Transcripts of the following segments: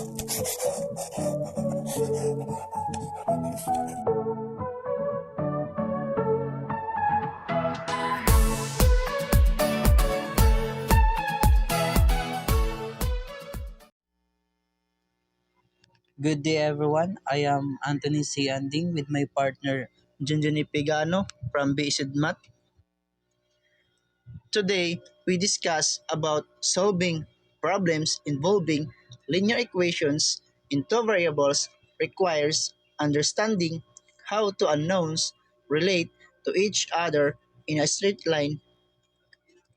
Good day everyone. I am Anthony C. Anding with my partner Junjuni Pegano from Basic Math. Today, we discuss about solving problems involving linear equations in two variables requires understanding how two unknowns relate to each other in a straight line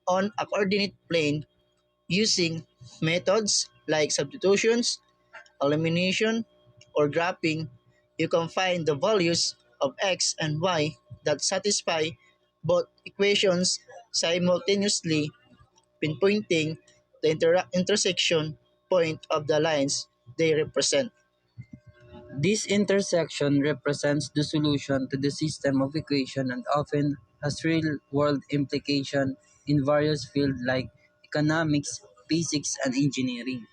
on a coordinate plane using methods like substitutions, elimination, or graphing. You can find the values of x and y that satisfy both equations simultaneously, pinpointing the intersection point of the lines they represent. This intersection represents the solution to the system of equation and often has real-world implication in various fields like economics, physics, and engineering.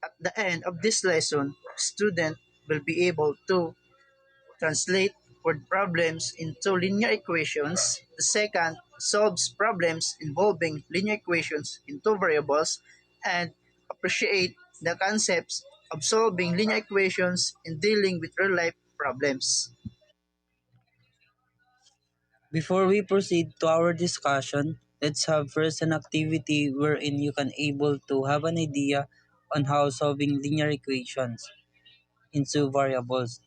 At the end of this lesson, student will be able to translate word problems into linear equations. The second solves problems involving linear equations in two variables and appreciate the concepts of solving linear equations in dealing with real-life problems. Before we proceed to our discussion, let's have first an activity wherein you can able to have an idea on how solving linear equations into variables.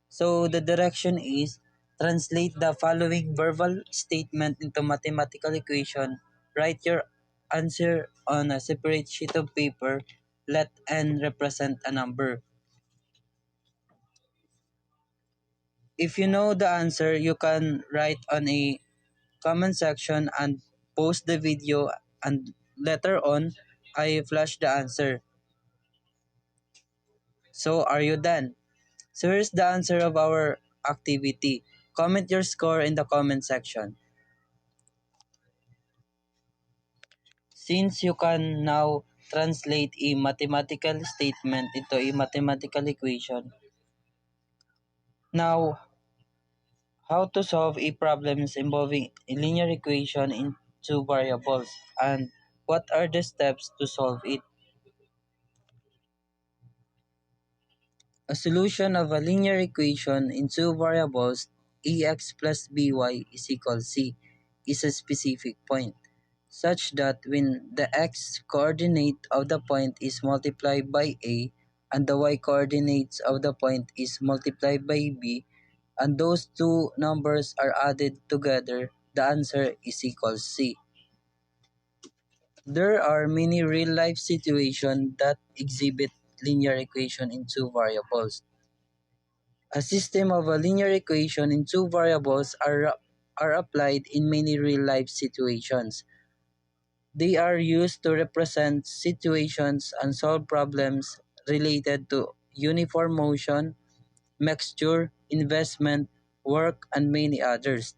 So the direction is translate the following verbal statement into mathematical equation. Write your answer on a separate sheet of paper. Let n represent a number. If you know the answer, you can write on a comment section and post the video, and later on I flash the answer. So are you done? So here's the answer of our activity. Comment your score in the comment section. Since you can now translate a mathematical statement into a mathematical equation, now how to solve a problems involving a linear equation in two variables and what are the steps to solve it. A solution of a linear equation in two variables ax plus by is equal c is a specific point such that when the x coordinate of the point is multiplied by a and the y coordinates of the point is multiplied by b and those two numbers are added together, the answer is equal c. There are many real-life situations that exhibit linear equation in two variables. A system of a linear equation in two variables are applied in many real-life situations. They are used to represent situations and solve problems related to uniform motion, mixture, investment, work, and many others.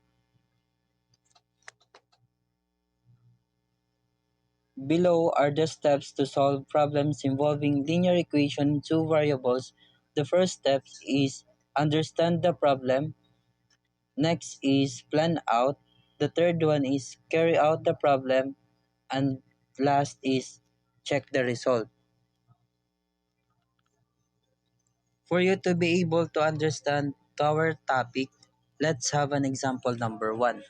Below are the steps to solve problems involving linear equation in two variables. The first step is understand the problem. Next is plan out. The third one is carry out the problem. And last is check the result. For you to be able to understand our topic, let's have an example number 1.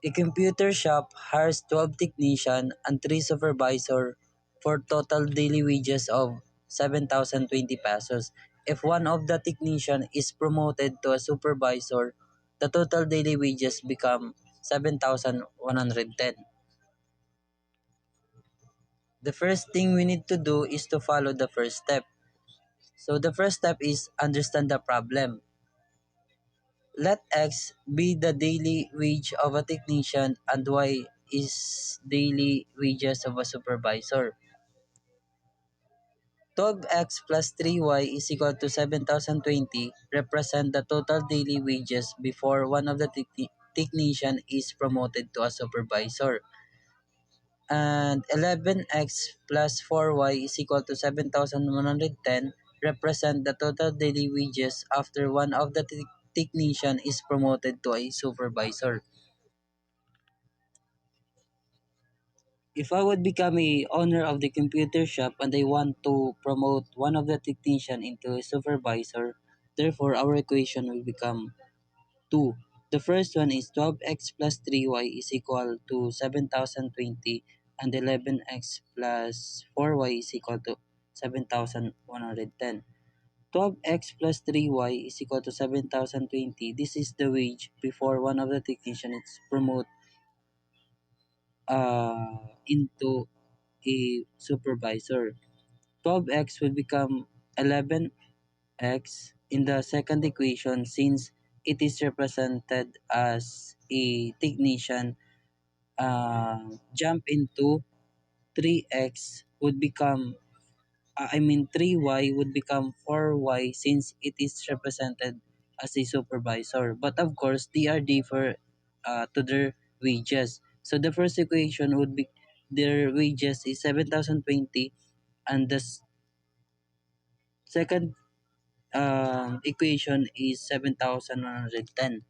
A computer shop hires 12 technicians and 3 supervisors for total daily wages of 7,020 pesos. If one of the technicians is promoted to a supervisor, the total daily wages become 7,110. The first thing we need to do is to follow the first step. So the first step is understand the problem. Let X be the daily wage of a technician and Y is daily wages of a supervisor. 12x plus 3y is equal to 7,020 represent the total daily wages before one of the technician is promoted to a supervisor. and 11x plus 4y is equal to 7,110 represent the total daily wages after one of the technician is promoted to a supervisor. If I would become a owner of the computer shop and I want to promote one of the technician into a supervisor, therefore our equation will become 2. The first one is 12x plus 3y is equal to 7,020 and 11x plus 4y is equal to 7,110. 12x plus 3y is equal to 7,020. This is the wage before one of the technicians is promoted into a supervisor. 12x will become 11x in the second equation since it is represented as a technician. Jump into 3x would become, 3y would become 4y since it is represented as a supervisor. But of course, they are differ to their wages. So the first equation would be their wages is 7,020 and the second equation is 7,110.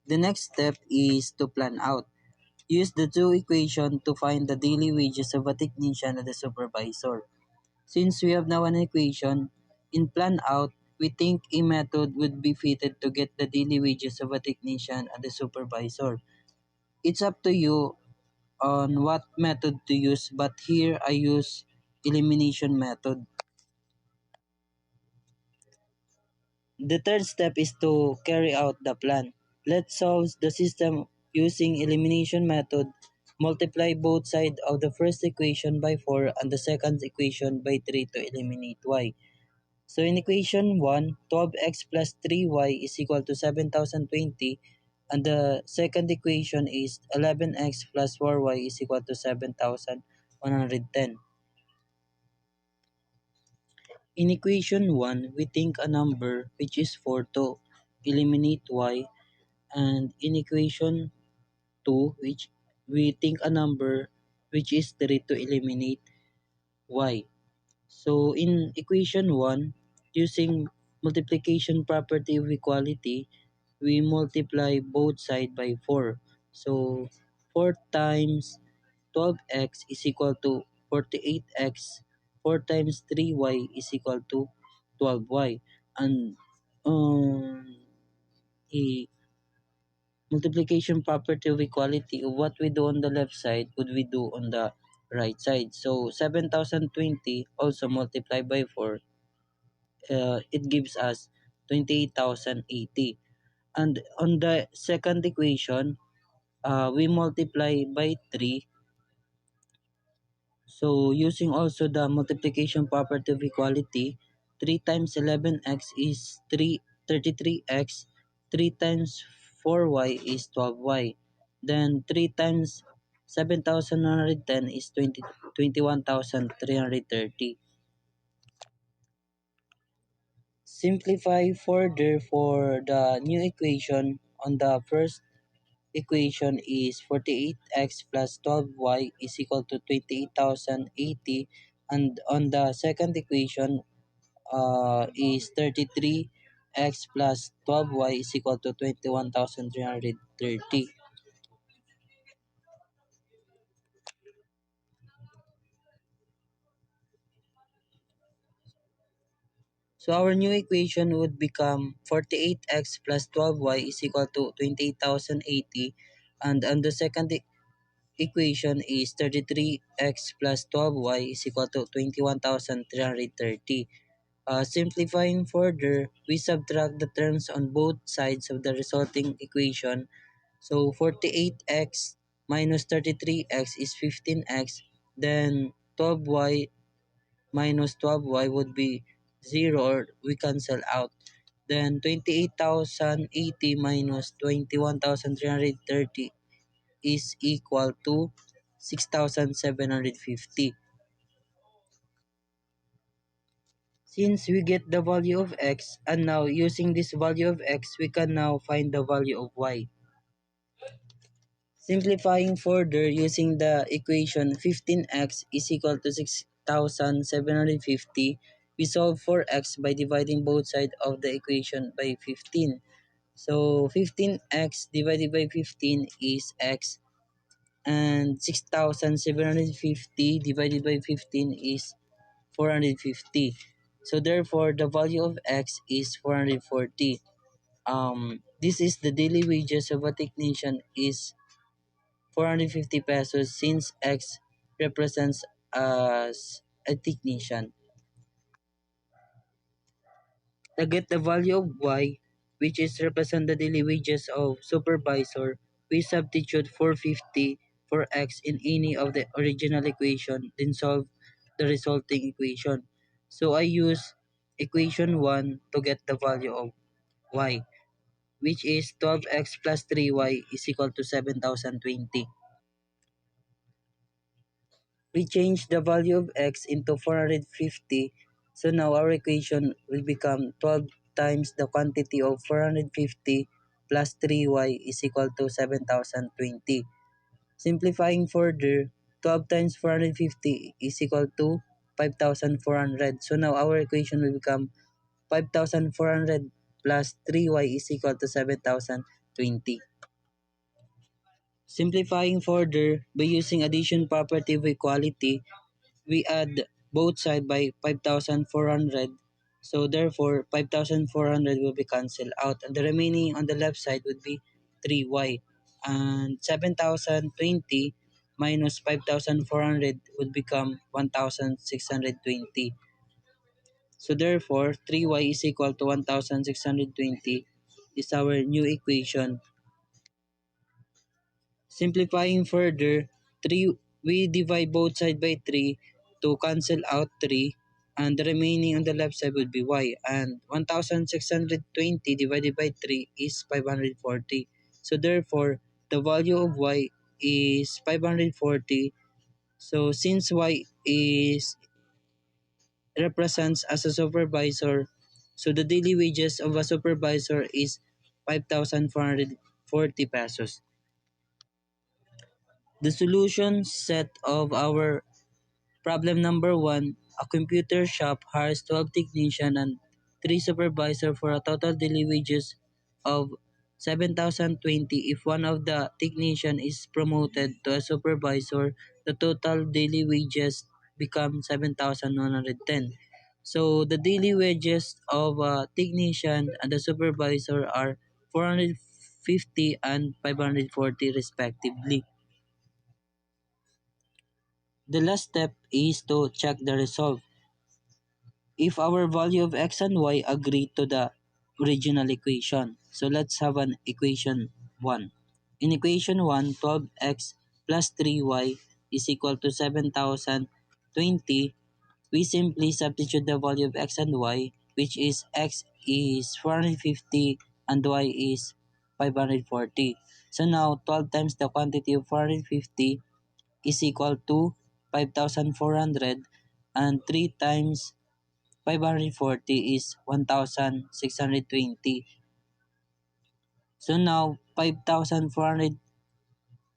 The next step is to plan out. Use the two equations to find the daily wages of a technician and a supervisor. Since we have now an equation, in plan out, we think a method would be fitted to get the daily wages of a technician and a supervisor. It's up to you on what method to use, but here I use elimination method. The third step is to carry out the plan. Let's solve the system using elimination method. Multiply both sides of the first equation by 4 and the second equation by 3 to eliminate y. So in equation 1, 12x plus 3y is equal to 7,020 and the second equation is 11x plus 4y is equal to 7,110. In equation 1, we think a number which is 4 to eliminate y, and in equation 2, which we think a number which is 3 to eliminate y. So in equation 1, using multiplication property of equality, we multiply both sides by 4. So 4 times 12x is equal to 48x. 4 times 3y is equal to 12y. And a multiplication property of equality of what we do on the left side would we do on the right side. So 7,020 also multiplied by 4, it gives us 28,080. And on the second equation, we multiply by 3. So using also the multiplication property of equality, 3 times 11x is 33x, 3 times 4y is 12y, then 3 times 7,110 is 21,330. Simplify further for the new equation. On the first equation is 48x plus 12y is equal to 28,080, and on the second equation is 33x plus 12y is equal to 21,330. So our new equation would become 48x plus 12y is equal to 28,080, and on the second equation is 33x plus 12y is equal to 21,330. Simplifying further, we subtract the terms on both sides of the resulting equation. So 48x minus 33x is 15x. Then 12y minus 12y would be 0, or we cancel out. Then 28,080 minus 21,330 is equal to 6,750. Since we get the value of x, and now using this value of x, we can now find the value of y. Simplifying further using the equation 15x is equal to 6,750, we solve for x by dividing both sides of the equation by 15. So 15x divided by 15 is x, and 6,750 divided by 15 is 450. So therefore, the value of x is 440. This is the daily wages of a technician is 450 pesos since X represents as a technician. To get the value of Y, which is represent the daily wages of supervisor, we substitute 450 for X in any of the original equation, then solve the resulting equation. So I use equation 1 to get the value of Y, which is 12x plus 3y is equal to 7,020. We change the value of x into 450, so now our equation will become 12 times the quantity of 450 plus 3y is equal to 7,020. Simplifying further, 12 times 450 is equal to 5,400. So now our equation will become 5,400 plus 3y is equal to 7,020. Simplifying further, by using addition property of equality, we add both sides by 5,400. So therefore, 5,400 will be cancelled out. And the remaining on the left side would be 3y. And 7,020 minus 5,400 would become 1,620. So therefore, 3y is equal to 1,620 is our new equation. Simplifying further, 3 we divide both sides by 3 to cancel out 3, and the remaining on the left side would be y, and 1620 divided by 3 is 540. So therefore, the value of y is 540. So since y is represents as a supervisor, so the daily wages of a supervisor is 5,440 pesos. The solution set of our problem number 1, a computer shop hires 12 technicians and 3 supervisors for a total daily wages of 7,020. If one of the technician is promoted to a supervisor, the total daily wages become 7,110. So the daily wages of a technician and the supervisor are 450 and 540 respectively. The last step is to check the result. If our value of x and y agree to the original equation. So let's have an equation 1. In equation 1, 12x plus 3y is equal to 7,020. We simply substitute the value of x and y, which is x is 450 and y is 540. So now 12 times the quantity of 450 is equal to 5,400, and 3 times 540 is 1,620. So now 5,400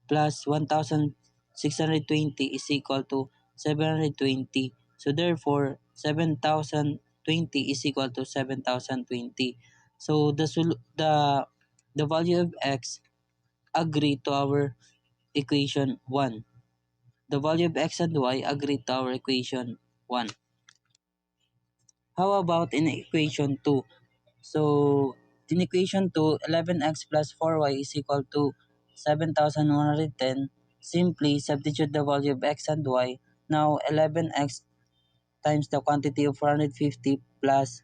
plus 1,620 is equal to 720. So therefore 7,020 is equal to 7,020. So the value of x agree to our equation 1. The value of x and y agree to our equation 1. How about in equation 2? So, in equation 2, 11x plus 4y is equal to 7,110. Simply substitute the value of x and y. Now, 11x times the quantity of 450 plus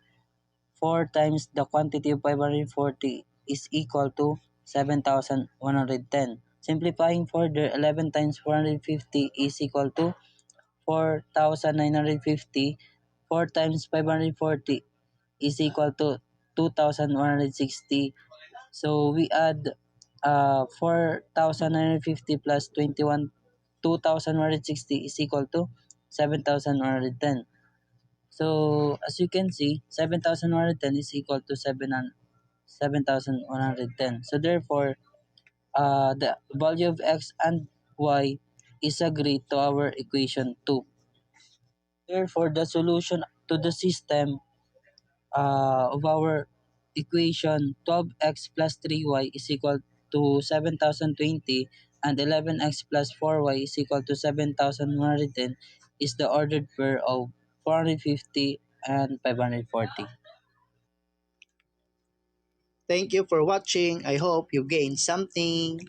4 times the quantity of 540 is equal to 7,110. Simplifying further, 11 times 450 is equal to 4,950. 4 times 540 is equal to 2,160. So we add 4,950 plus 21, 2,160 is equal to 7,110. So as you can see, 7,110 is equal to 7,110. So therefore, the value of x and y is agreed to our equation 2. Therefore, the solution to the system of our equation 12x plus 3y is equal to 7,020 and 11x plus 4y is equal to 7,110 is the ordered pair of 450 and 540. Thank you for watching. I hope you gained something.